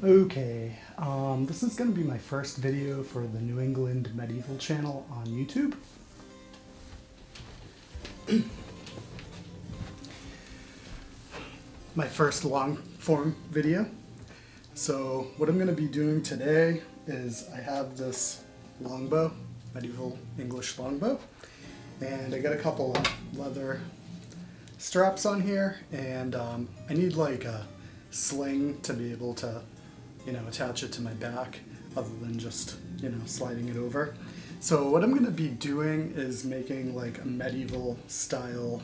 Okay, this is going to be my first video for the New England Medieval channel on YouTube. My first long form video. So what I'm going to be doing today is I have this longbow, medieval English longbow, and I got a couple of leather straps on here, and I need like a sling to be able to attach it to my back other than just, sliding it over. So what I'm going to be doing is making like a medieval style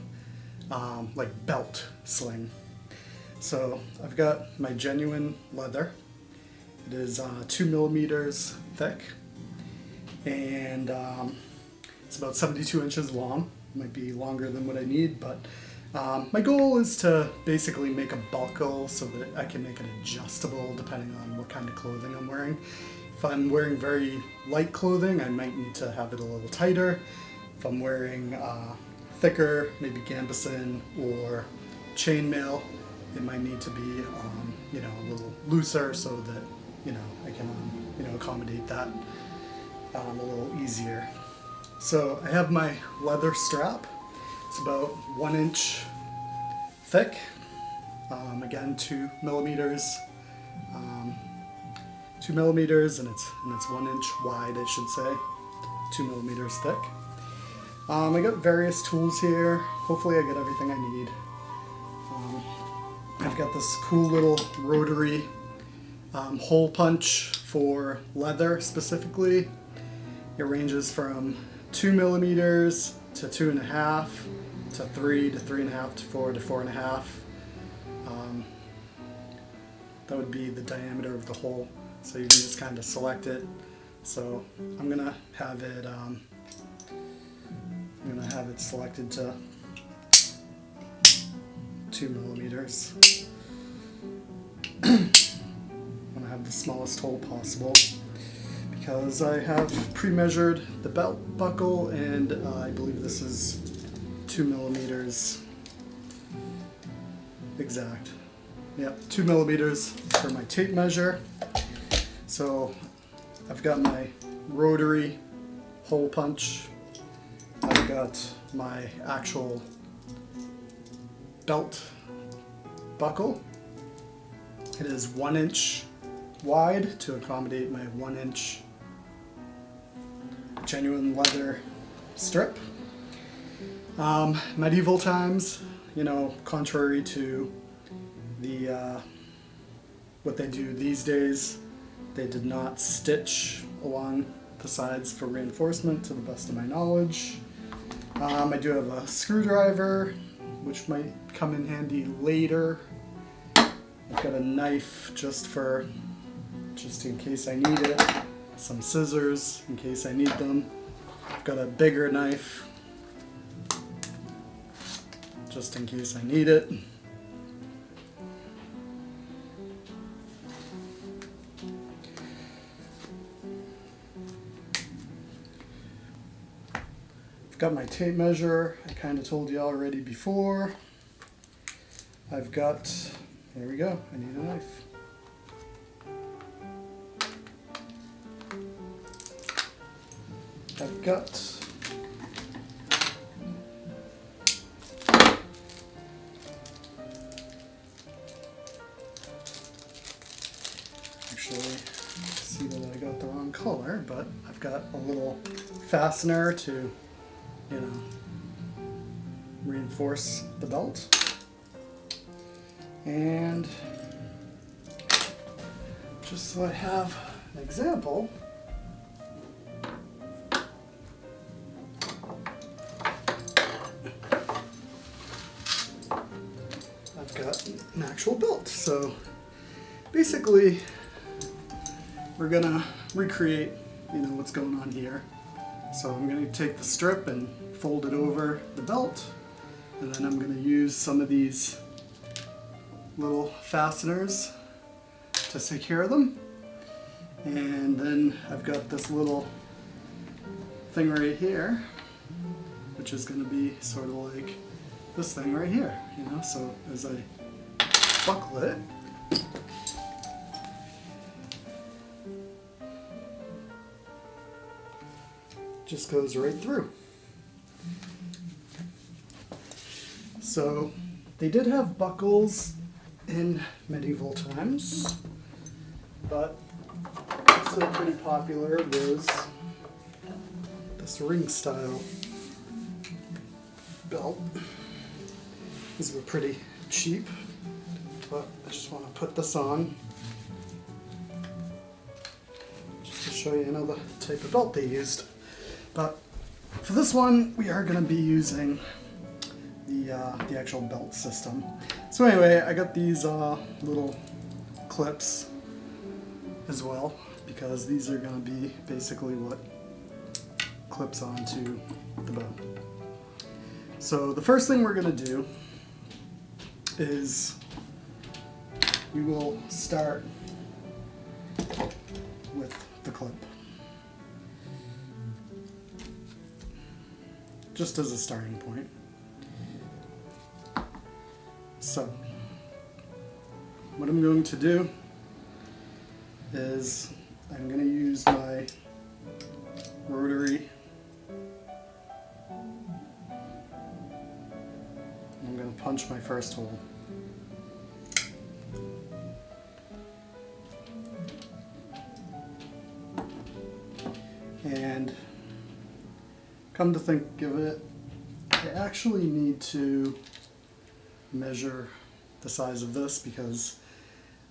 like belt sling. So I've got my genuine leather. It is 2 millimeters thick, and it's about 72 inches long. Might be longer than what I need, but my goal is to basically make a buckle so that I can make it adjustable depending on what kind of clothing I'm wearing. If I'm wearing very light clothing, I might need to have it a little tighter. If I'm wearing thicker, maybe gambeson or chainmail, it might need to be a little looser so that I can accommodate that a little easier. So I have my leather strap. It's about 1 inch thick, again 2 millimeters, and it's 1 inch wide, I should say, 2 millimeters thick. I got various tools here. Hopefully I get everything I need. I've got this cool little rotary hole punch for leather specifically. It ranges from 2 millimeters to 2.5 to 3 to 3.5 to 4 to 4.5. That would be the diameter of the hole, so you can just kind of select it. So I'm gonna have it selected to 2 millimeters. I'm gonna have the smallest hole possible because I have pre-measured the belt buckle, and I believe this is 2 millimeters exact. Yep, 2 millimeters for my tape measure. So I've got my rotary hole punch. I've got my actual belt buckle. It is 1 inch wide to accommodate my 1 inch genuine leather strip. Medieval times, contrary to the what they do these days, they did not stitch along the sides for reinforcement, to the best of my knowledge. I do have a screwdriver, which might come in handy later. I've got a knife just in case I need it. Some scissors in case I need them. I've got a bigger knife just in case I need it. I've got my tape measure. I kind of told you already before. I've got, there we go, I need a knife. I've got actually, see that I got the wrong color, but I've got a little fastener to, reinforce the belt. And just so I have an example, I've got an actual belt. So basically we're gonna recreate what's going on here. So I'm gonna take the strip and fold it over the belt, and then I'm gonna use some of these little fasteners to secure them. And then I've got this little thing right here, which is going to be sort of like this thing right here, so as I buckle it, just goes right through. So they did have buckles in medieval times, but also pretty popular was this ring style belt. These were pretty cheap, but I just want to put this on just to show you the type of belt they used. But for this one, we are going to be using the actual belt system. So anyway, I got these little clips as well, because these are going to be basically what clips onto the bow. So the first thing we're going to do is we will start with the clip, just as a starting point. So what I'm going to do is I'm going to use my Rotary. I'm going to punch my first hole. And come to think of it, I actually need to measure the size of this because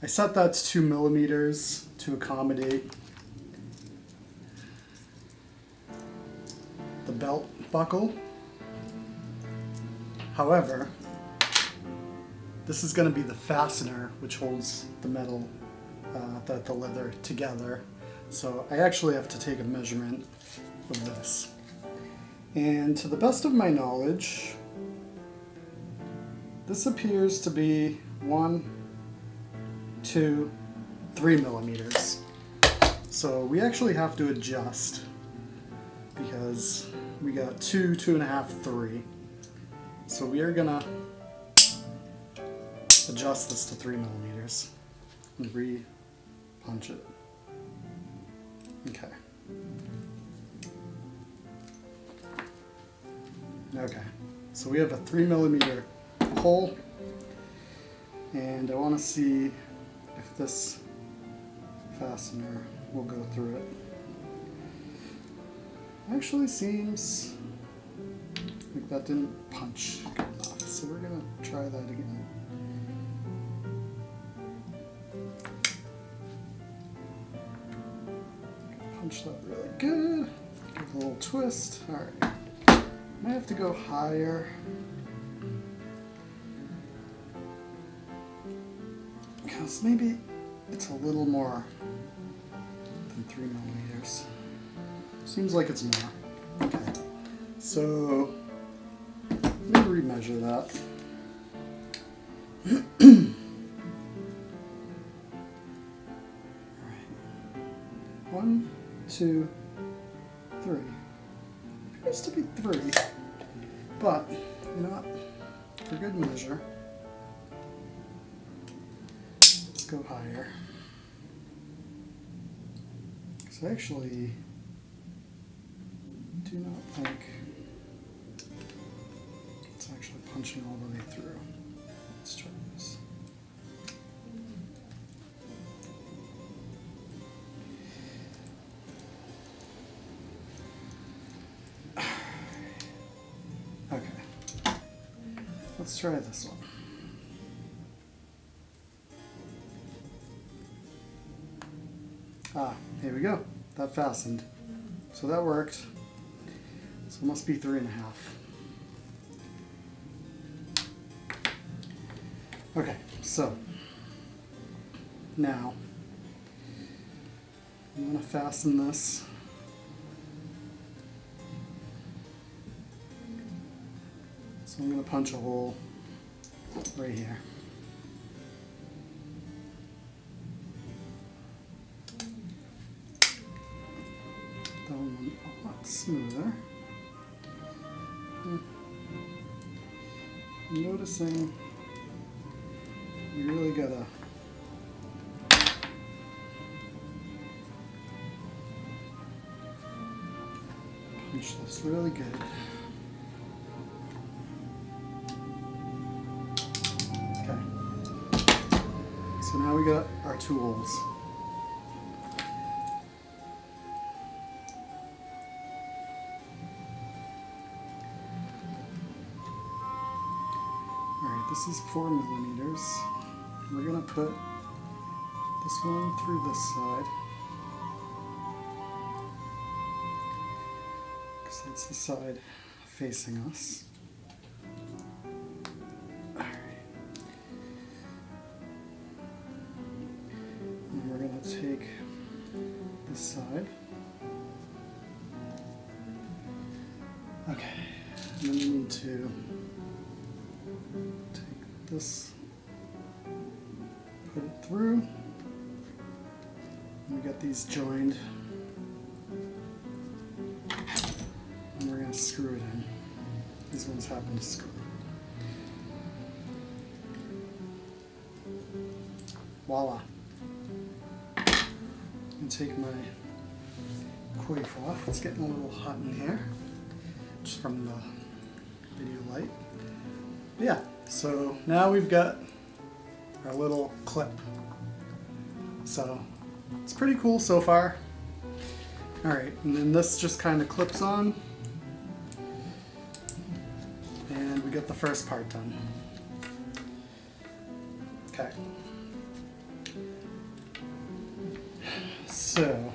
I set that to 2 millimeters to accommodate the belt buckle. However, this is going to be the fastener which holds the metal, the leather together. So I actually have to take a measurement of this. And to the best of my knowledge, this appears to be 1, 2, 3 millimeters. So we actually have to adjust because we got 2, 2.5, 3. So we are gonna adjust this to 3 millimeters and re-punch it. Okay. Okay, so we have a 3 millimeter hole, and I want to see if this fastener will go through it. Actually seems like that didn't punch good enough, so we're gonna try that again. Punch that really good. Give it a little twist. All right. Might have to go higher. Because maybe it's a little more than 3 millimeters. Seems like it's more. Okay. So let me remeasure that. Alright. 1, 2, 3. Appears to be 3. But, you know what? For good measure, let's go higher. Because I actually do not think it's actually punching all the way through. Let's try this. Okay, let's try this one. Ah, here we go. That fastened. So that worked. So it must be 3.5. Okay, so now I'm going to fasten this. So I'm going to punch a hole right here. That one went a lot smoother. I'm noticing you really gotta punch Pinch this really good. Okay. So now we got our tools. Alright, this is 4 millimeters. We're going to put this one through this side, because that's the side facing us. Alright. And we're going to take this side. Okay. And then we need to take this, put it through. We got these joined, and we're going to screw it in. These ones happen to screw. Voila. And take my coif off. It's getting a little hot in here, just from the video light. Yeah, so now we've got our little clip. So it's pretty cool so far. Alright, and then this just kind of clips on. And we get the first part done. Okay. So,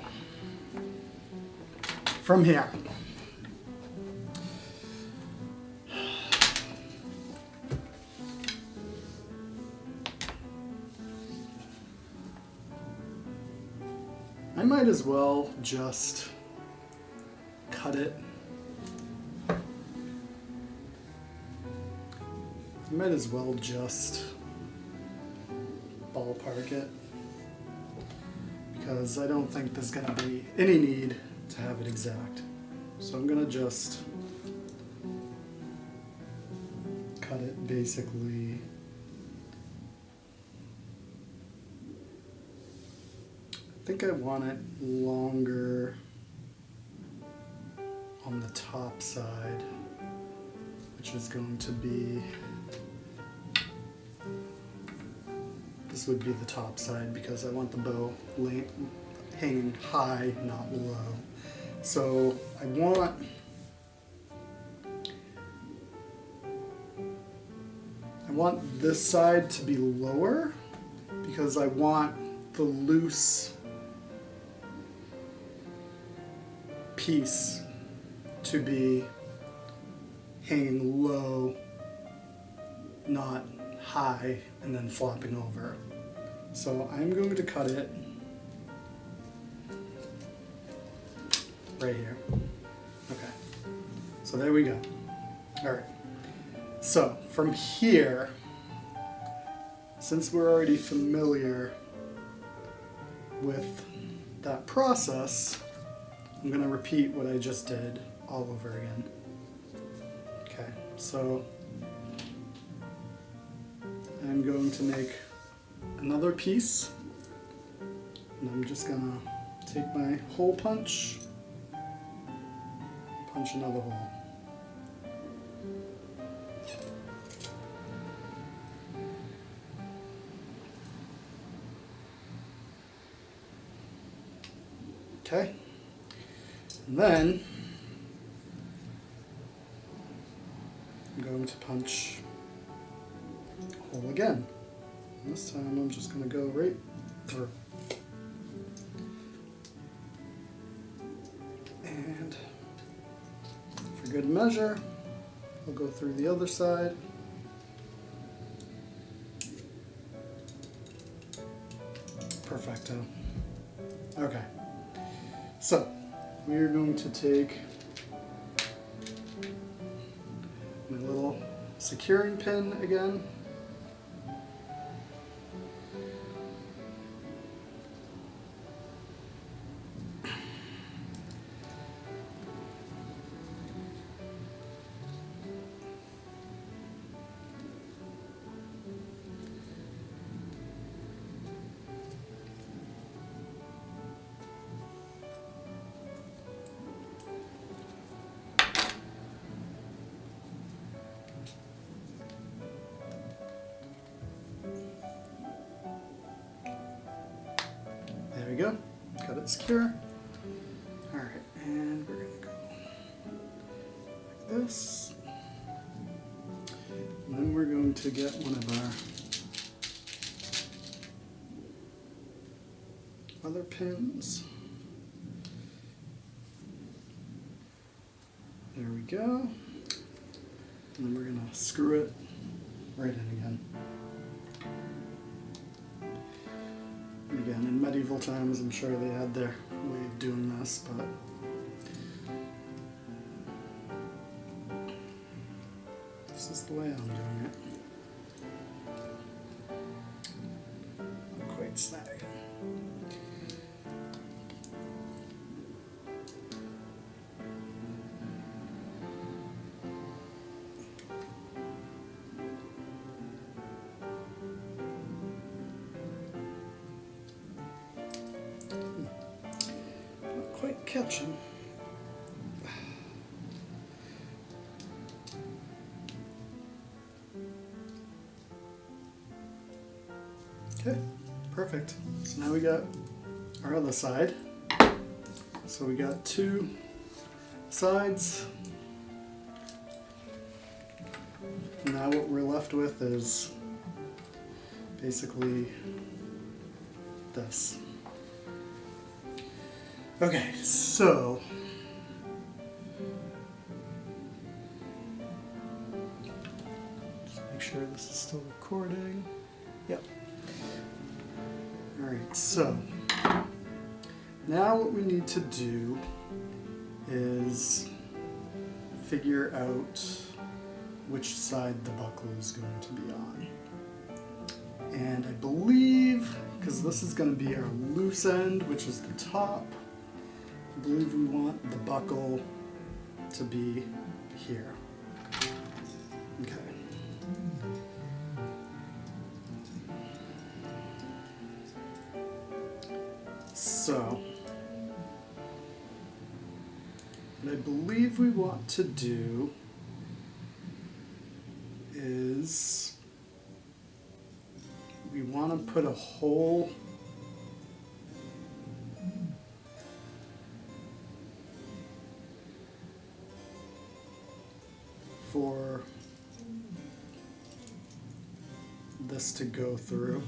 from here. I might as well just cut it. I might as well just ballpark it, because I don't think there's going to be any need to have it exact. So I'm going to just cut it basically. I think I want it longer on the top side, which is going to be, this would be the top side, because I want the bow hanging high, not low. So I want this side to be lower, because I want the loose piece to be hanging low, not high and then flopping over. So I'm going to cut it right here. Okay, so there we go. All right, so from here, since we're already familiar with that process, I'm going to repeat what I just did all over again. Okay, so I'm going to make another piece, and I'm just going to take my hole punch, punch another hole. Okay. And then I'm going to punch a hole again. And this time I'm just going to go right through. And for good measure, I'll go through the other side. Perfecto. Okay. So, we are going to take my little securing pin again. we go. Got it secure. All right, and we're gonna go like this. And then we're going to get one of our other pins. There we go. And then we're gonna screw it right in again. And again, in medieval times, I'm sure they had their way of doing this, but this is the way I'm doing it. Not quite snagging. Not quite catching. Okay, perfect. So now we got our other side. So we got two sides. Now what we're left with is basically this. Okay, so just make sure this is still recording. Yep. Alright, so now what we need to do is figure out which side the buckle is going to be on. And I believe, because this is going to be our loose end, which is the top, I believe we want the buckle to be here. Okay. So, what I believe we want to do is we want to put a hole for this to go through.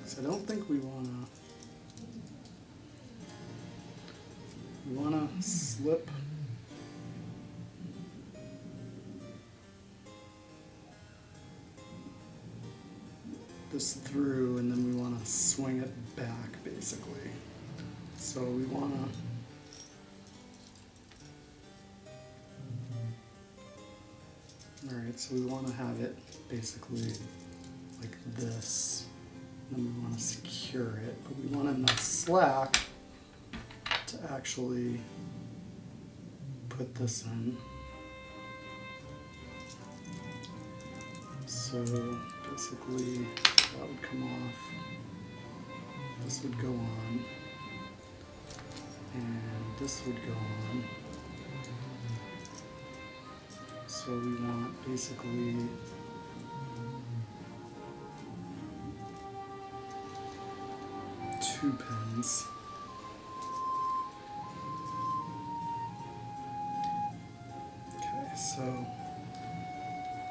So I don't think we want to slip this through, and then we want to swing it back basically. So we want to Alright, so we want to have it basically like this, and then we want to secure it, but we want enough slack to actually put this in. So basically that would come off, this would go on, and this would go on. So we want basically two pins. Okay, so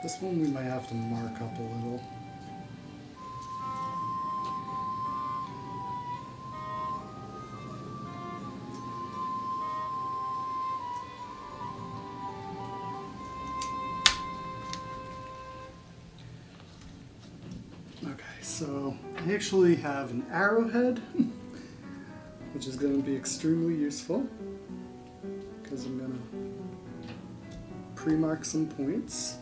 this one we might have to mark up a little. So I actually have an arrowhead, which is going to be extremely useful because I'm going to pre-mark some points.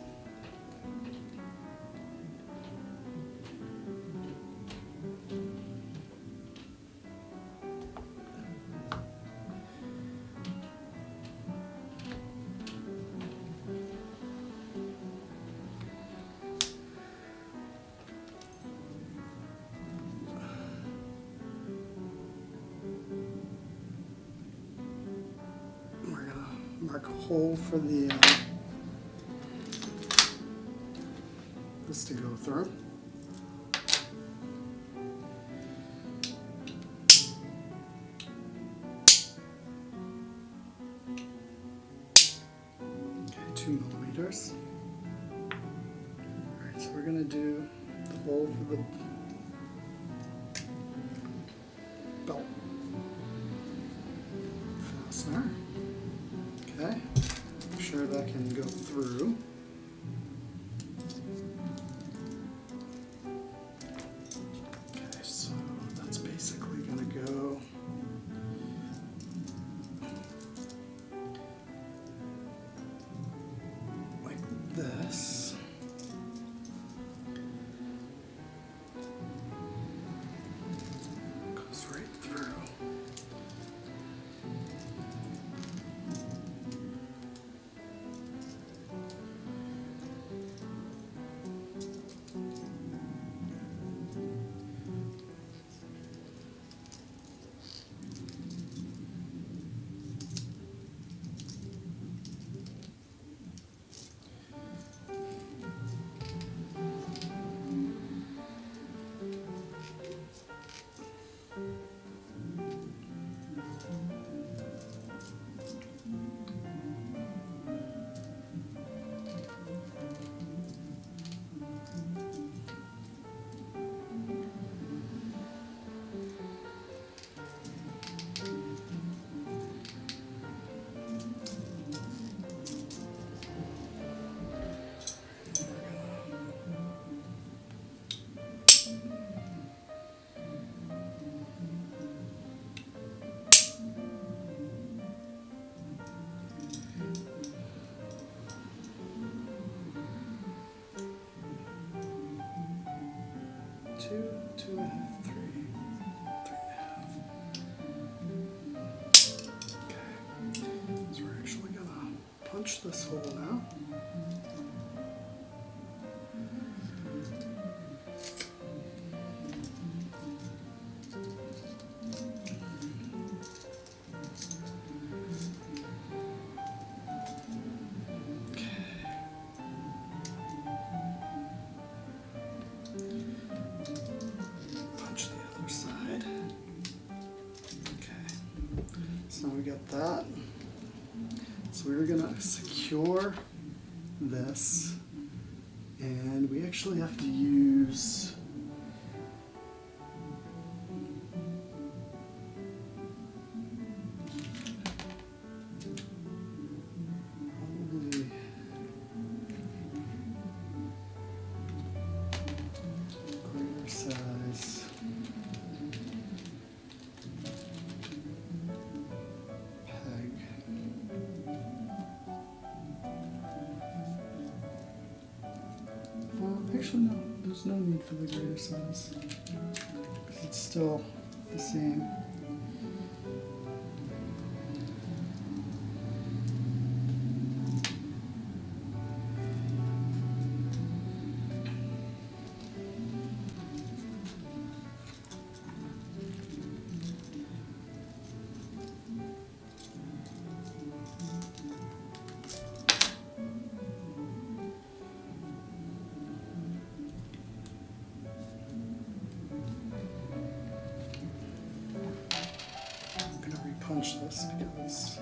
Mark a hole for the this to go through. 2 millimeters. Alright, so we're going to do the hole for the belt fastener. Okay, make sure that can go through. Okay, so that's basically going to go like this. Goes right through. Two and a half, three and a half. Okay, so we're actually gonna punch this hole now. Side. Okay, so now we got that. So we're gonna secure this, and we actually have to use probably greater size. Actually, no, there's no need for the greater size, because it's still the same. Punch this because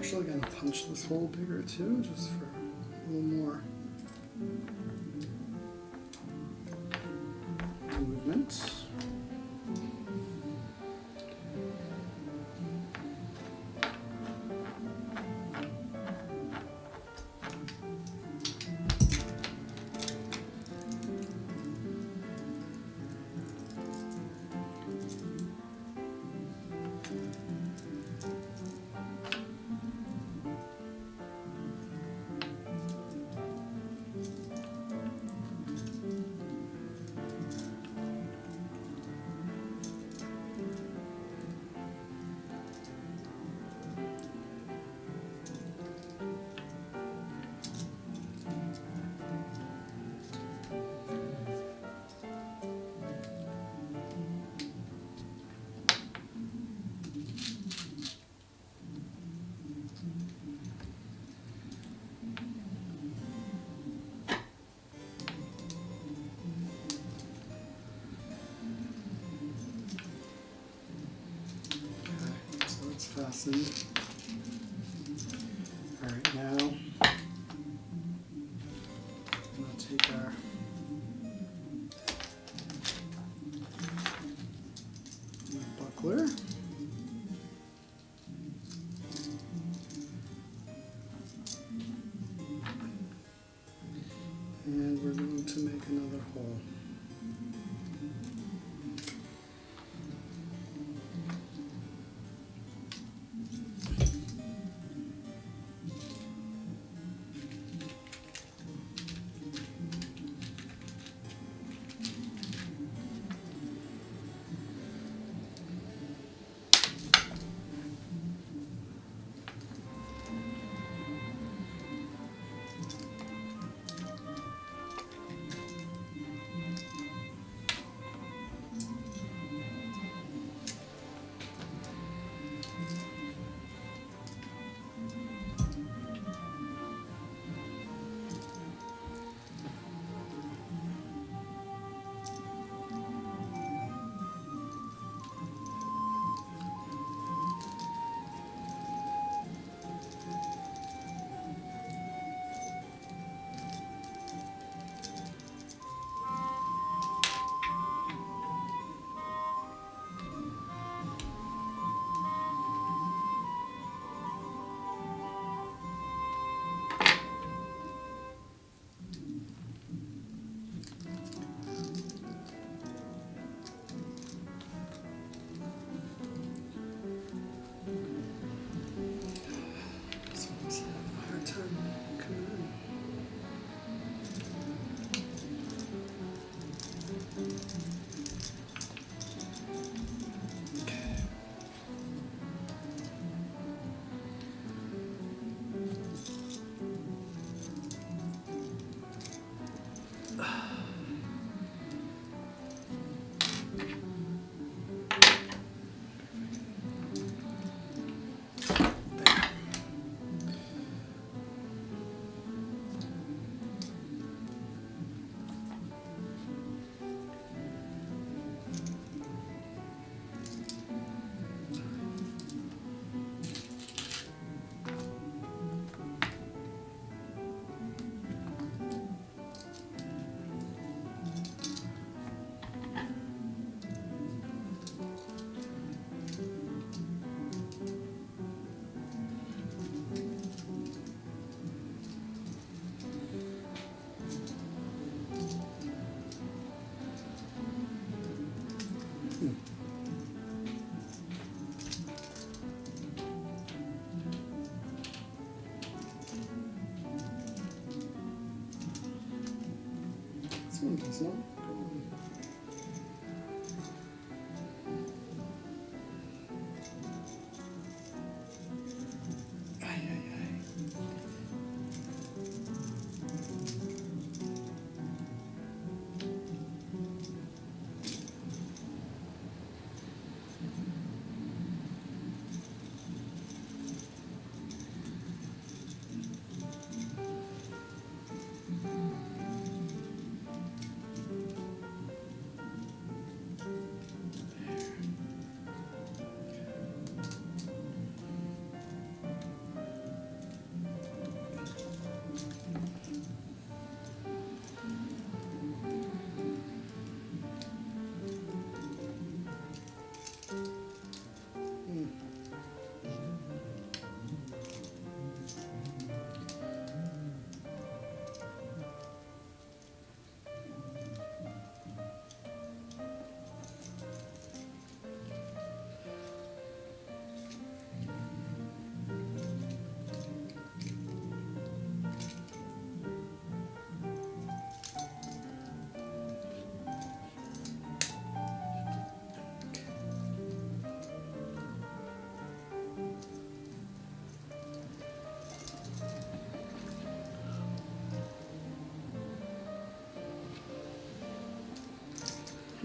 actually going to punch this hole bigger too, just for a little more movement. Fastened. All right, now we'll take our buckler and we're going to make another hole. This one does not go on.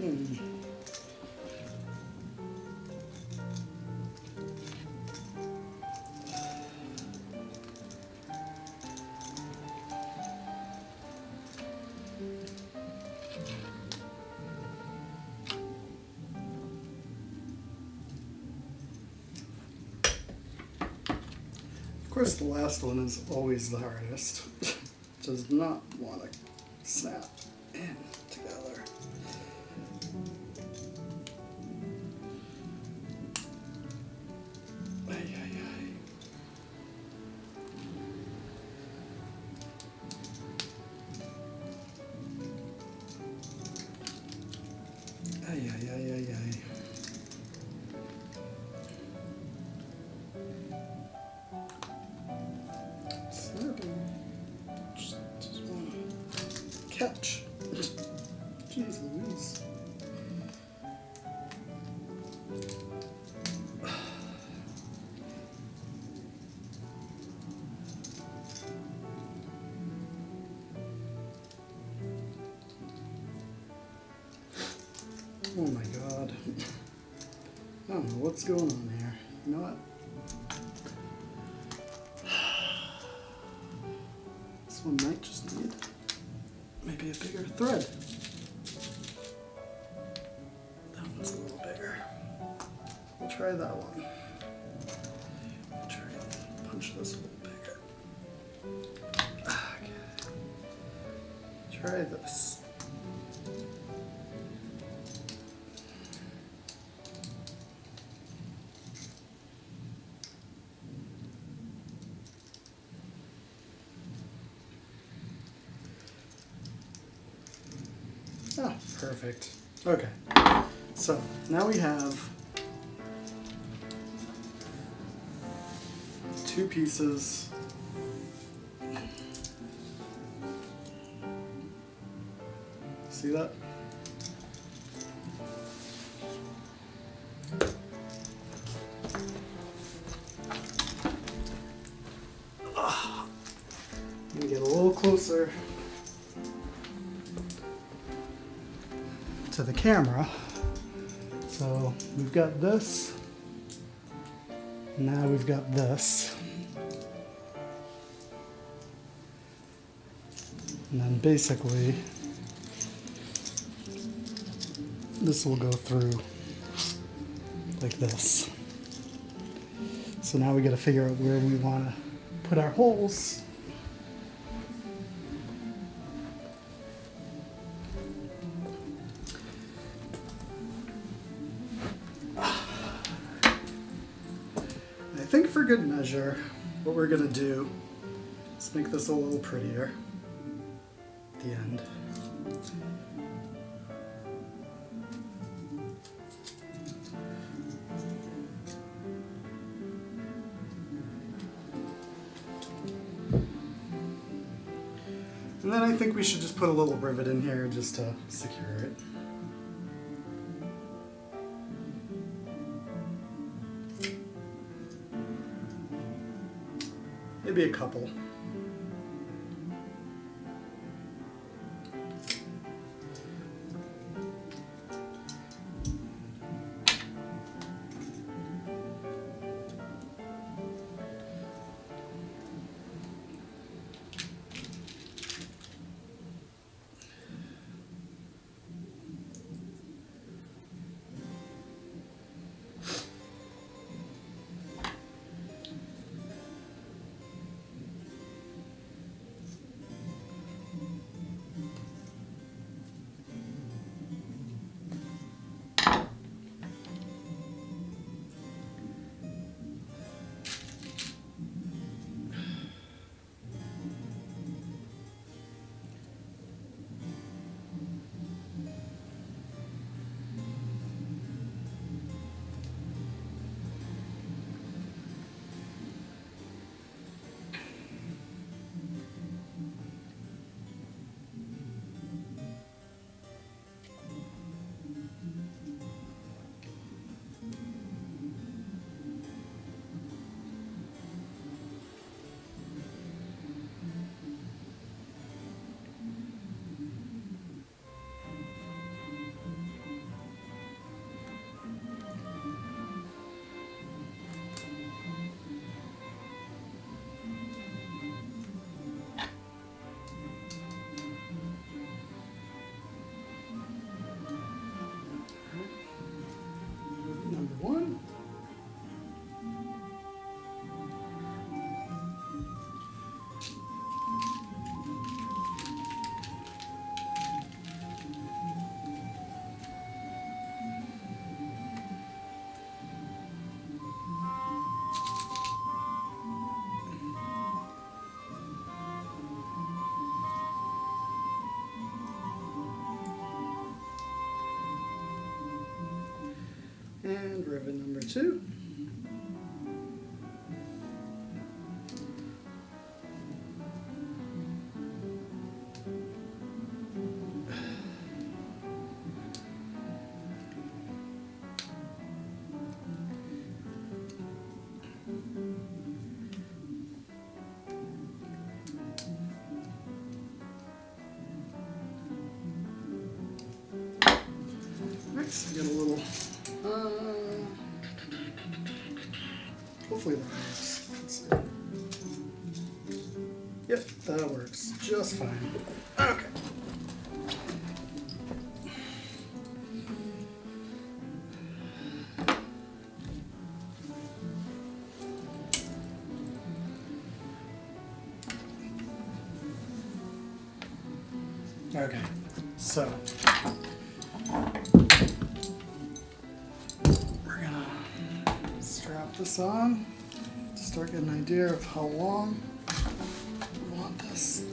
Of course, the last one is always the hardest. Does not want to snap in together. Ay, ay, ay. Ay, ay, ay, ay, ay. Just want to catch. Jeez Louise. Oh my god. I don't know what's going on here. You know what? This one might just need maybe a bigger thread. That one's a little bigger. We'll try that one. We'll try and punch this a little bigger. Okay. Try this. Oh, perfect. Okay, so now we have two pieces. See that? Let me get a little closer to the camera. So we've got this, now we've got this, and then basically this will go through like this. So now we got to figure out where we want to put our holes. I think for good measure, what we're gonna do is make this a little prettier at the end. And then I think we should just put a little rivet in here just to secure it. Maybe a couple. And rivet number 2. Next, get a little, hopefully that works. Let's see. Yep, that works just fine. Okay. Okay, so we're gonna strap this on to start getting an idea of how long we want this.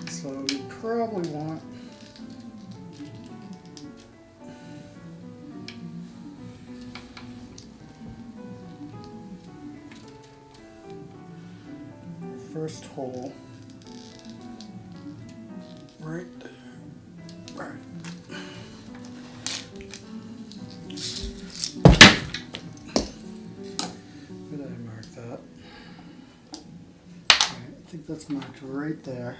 So we probably want first hole right there. Right. Where did I mark that? Right, I think that's marked right there.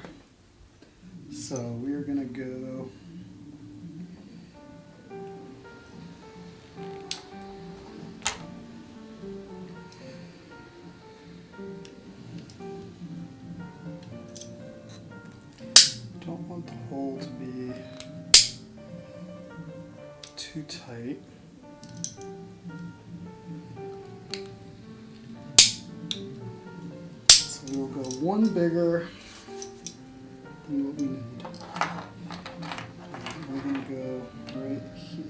So we're gonna go don't want the hole to be too tight. So we'll go one bigger than what we need. We're going to go right here.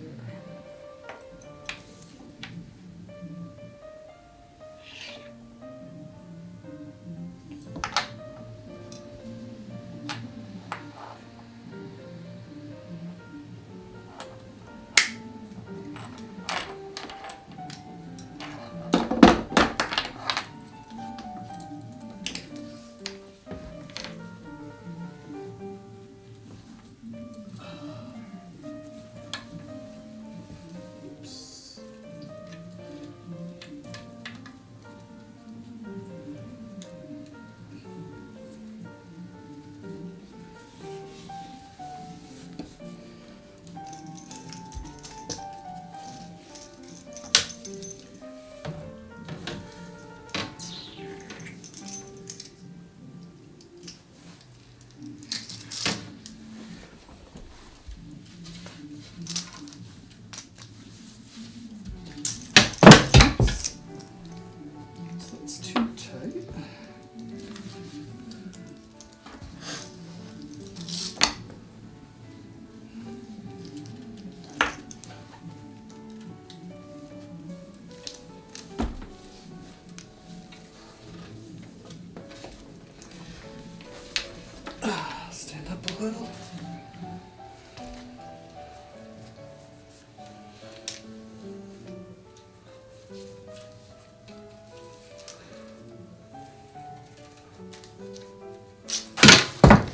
Stand up a little.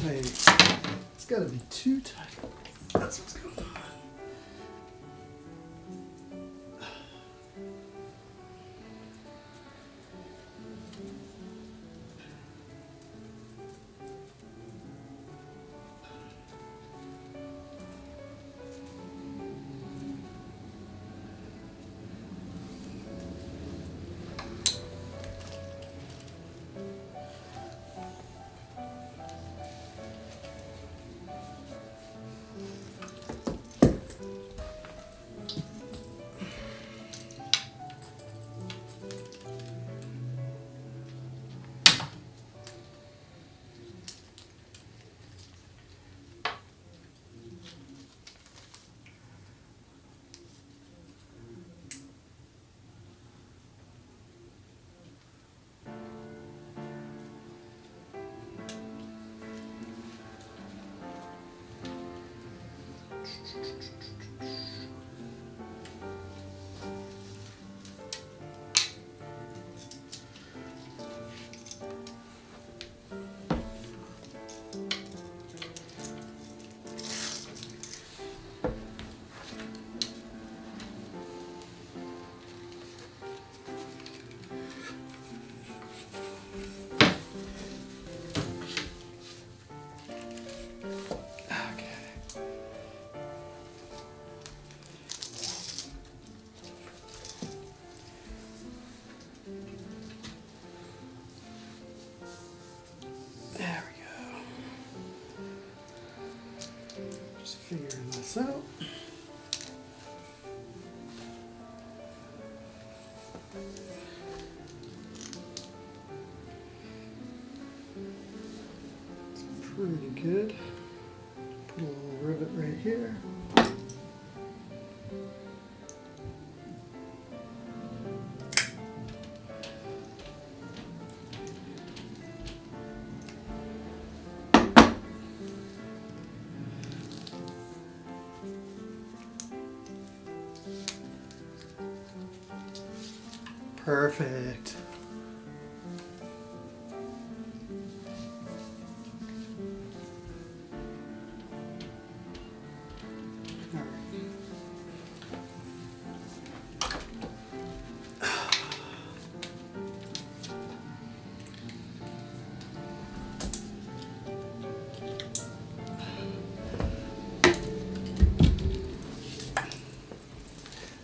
Hey, it's got to be too tight. That's what's going on. Figuring this out. It's pretty good. Put a little rivet right here. Perfect.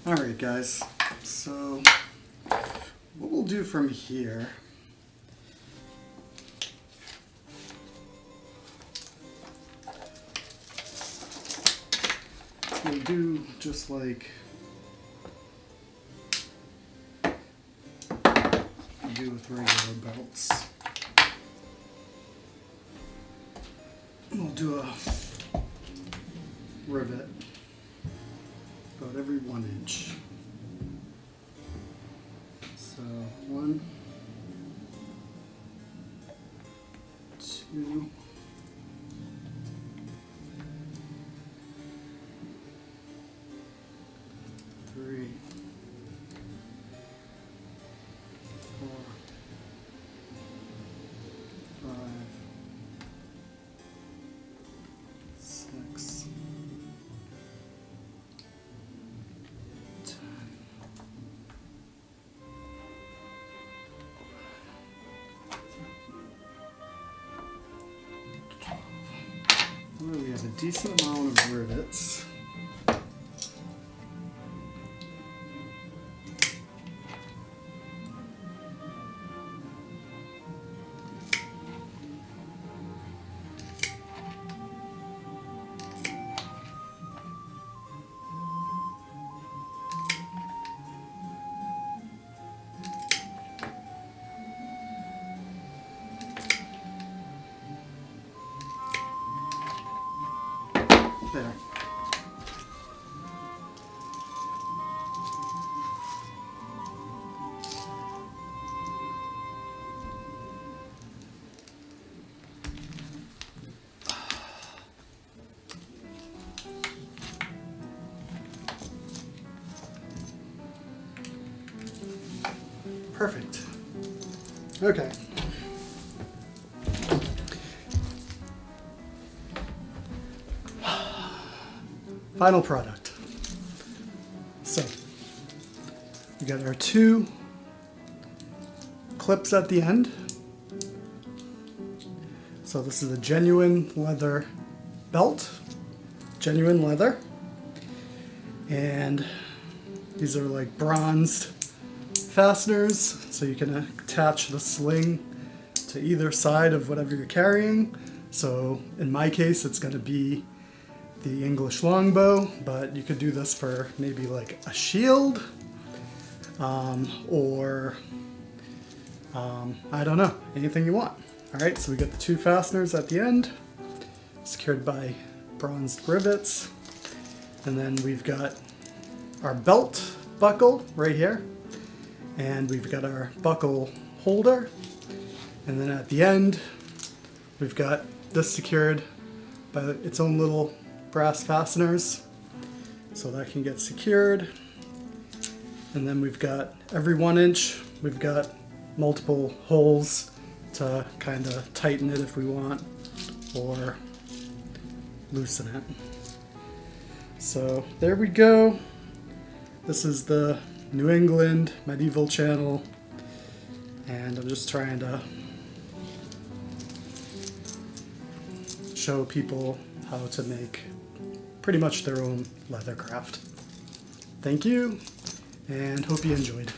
All right, guys. So what we'll do from here, we'll do just like we do with regular belts. We'll do a rivet about every 1 inch. So 1, 2, 3, 4, 5, 6, 10. Well, we have a decent amount of rivets. There. Perfect. Okay. Final product. So we got our 2 clips at the end. So this is a genuine leather belt, genuine leather, and these are like bronzed fasteners, so you can attach the sling to either side of whatever you're carrying. So in my case, it's going to be the English Longbow, but you could do this for maybe like a shield, or I don't know, anything you want. All right, so we got the 2 fasteners at the end, secured by bronzed rivets, and then we've got our belt buckle right here, and we've got our buckle holder, and then at the end we've got this secured by its own little brass fasteners, so that can get secured. And then we've got every 1 inch, we've got multiple holes to kind of tighten it if we want, or loosen it. So there we go. This is the New England medieval channel, and I'm just trying to show people how to make pretty much their own leather craft. Thank you, and hope you enjoyed.